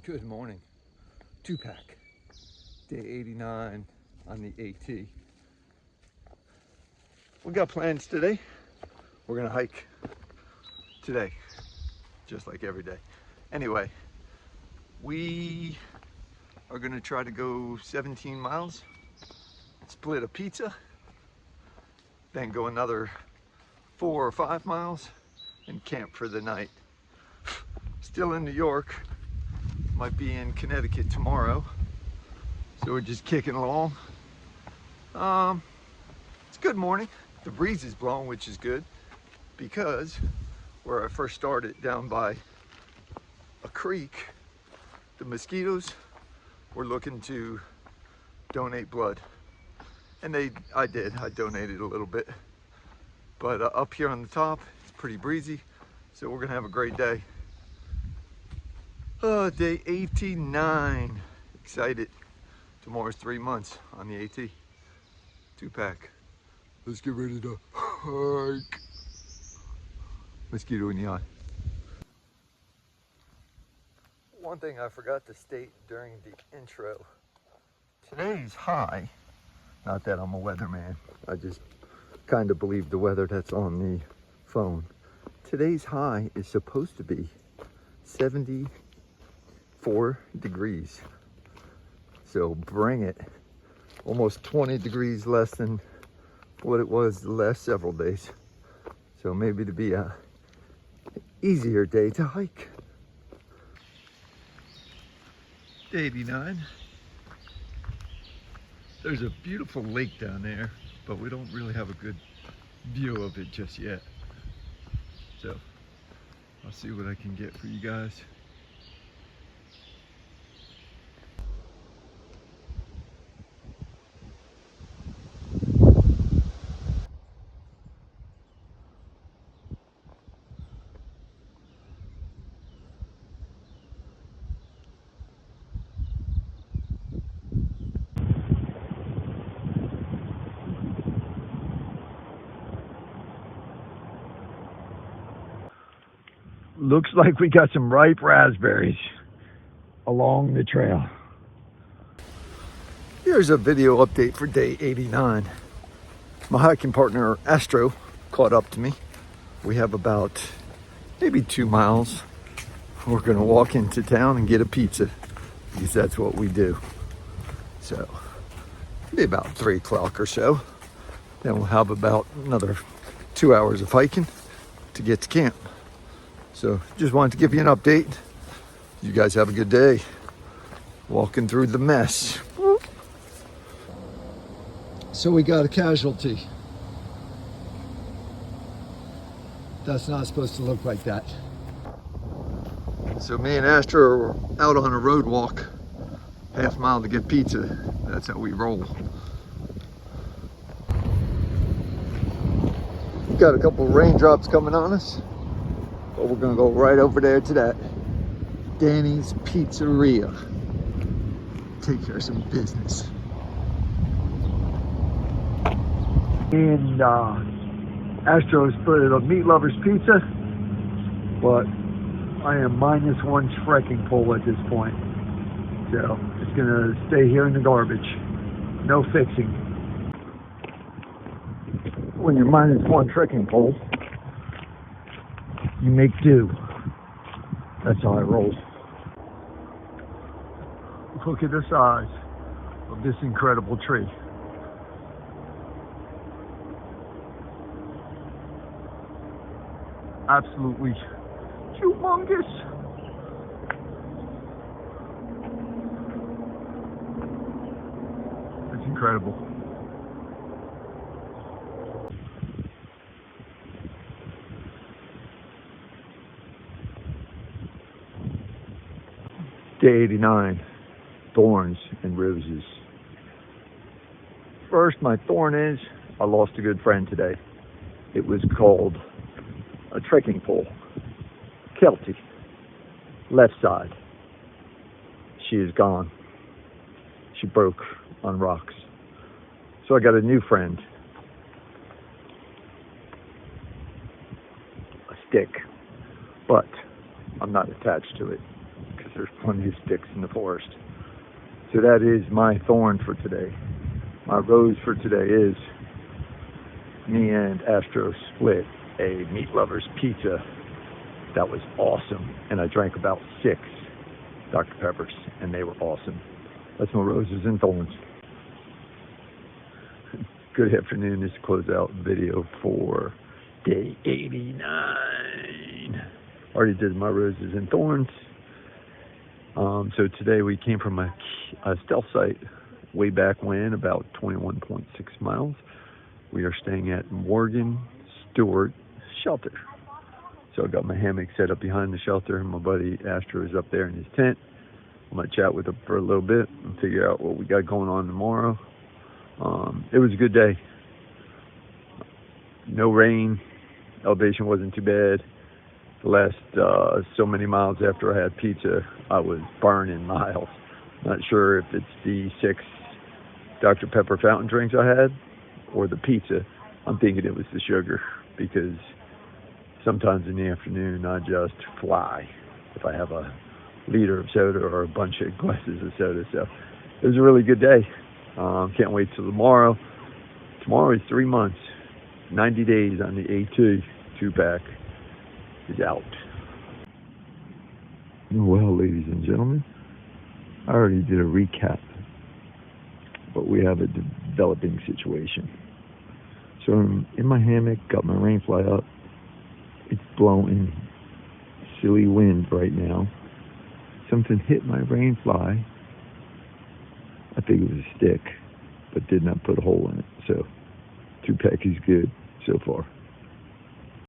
Good morning. 2-pack. Day 89 on the AT. We got plans today. We're gonna hike today, just like every day. Anyway, we are gonna try to go 17 miles, split a pizza, then go another 4 or 5 miles and camp for the night. Still in New York, might be in Connecticut tomorrow. So we're just kicking along. It's a good morning. The breeze is blowing, which is good, because where I first started down by a creek, the mosquitoes were looking to donate blood. And I donated a little bit. But up here on the top, it's pretty breezy. So we're gonna have a great day. Day 89. Excited. Tomorrow's 3 months on the AT. 2-pack. Let's get ready to hike. Mosquito in the eye. One thing I forgot to state during the intro. Today's high, not that I'm a weatherman, I just kind of believe the weather that's on the phone. Today's high is supposed to be 74 degrees. So bring it. Almost 20 degrees less than what it was the last several days. So maybe to be a easier day to hike. Day 89. There's a beautiful lake down there, but we don't really have a good view of it just yet. So I'll see what I can get for you guys. Looks like we got some ripe raspberries along the trail. Here's a video update for day 89. My hiking partner Astro caught up to me. We have about maybe 2 miles. We're gonna walk into town and get a pizza because that's what we do. So be about 3 o'clock or so. Then we'll have about another 2 hours of hiking to get to camp. So just wanted to give you an update. You guys have a good day. Walking through the mess. So we got a casualty. That's not supposed to look like that. So me and Astro are out on a road walk, half mile to get pizza. That's how we roll. Got a couple raindrops coming on us, but we're gonna go right over there to that Danny's Pizzeria. Take care of some business. And Astro's put it on Meat Lovers Pizza, but I am -1 trekking pole at this point. So it's gonna stay here in the garbage. No fixing. When you're -1 trekking pole, you make do. That's how I roll. Look at the size of this incredible tree. Absolutely humongous. It's incredible. Day 89, thorns and roses. First, my thorn is I lost a good friend today. It was called a trekking pole, Kelty, left side. She is gone. She broke on rocks. So I got a new friend, a stick, but I'm not attached to it because there's plenty of sticks in the forest. So that is my thorn for today. My rose for today is me and Astro split a Meat Lovers pizza. That was awesome. And I drank about 6 Dr. Peppers, and they were awesome. That's my roses and thorns. Good afternoon. This is a closeout video for day 89. Already did my roses and thorns. So today we came from a stealth site way back when, about 21.6 miles. We are staying at Morgan Stewart Shelter. So I got my hammock set up behind the shelter, and my buddy Astro is up there in his tent. I'm going to chat with him for a little bit and figure out what we got going on tomorrow. It was a good day. No rain. Elevation wasn't too bad. The last so many miles after I had pizza, I was burning miles. Not sure if it's the 6 Dr. Pepper fountain drinks I had or the pizza. I'm thinking it was the sugar, because sometimes in the afternoon I just fly if I have a liter of soda or a bunch of glasses of soda. So it was a really good day. Can't wait till tomorrow. Tomorrow is 3 months, 90 days on the AT 2-pack is out. Well, ladies and gentlemen, I already did a recap, but we have a developing situation. So I'm in my hammock, got my rain fly up. It's blowing silly wind right now. Something hit my rain fly. I think it was a stick, but did not put a hole in it. So 2-pack is good so far.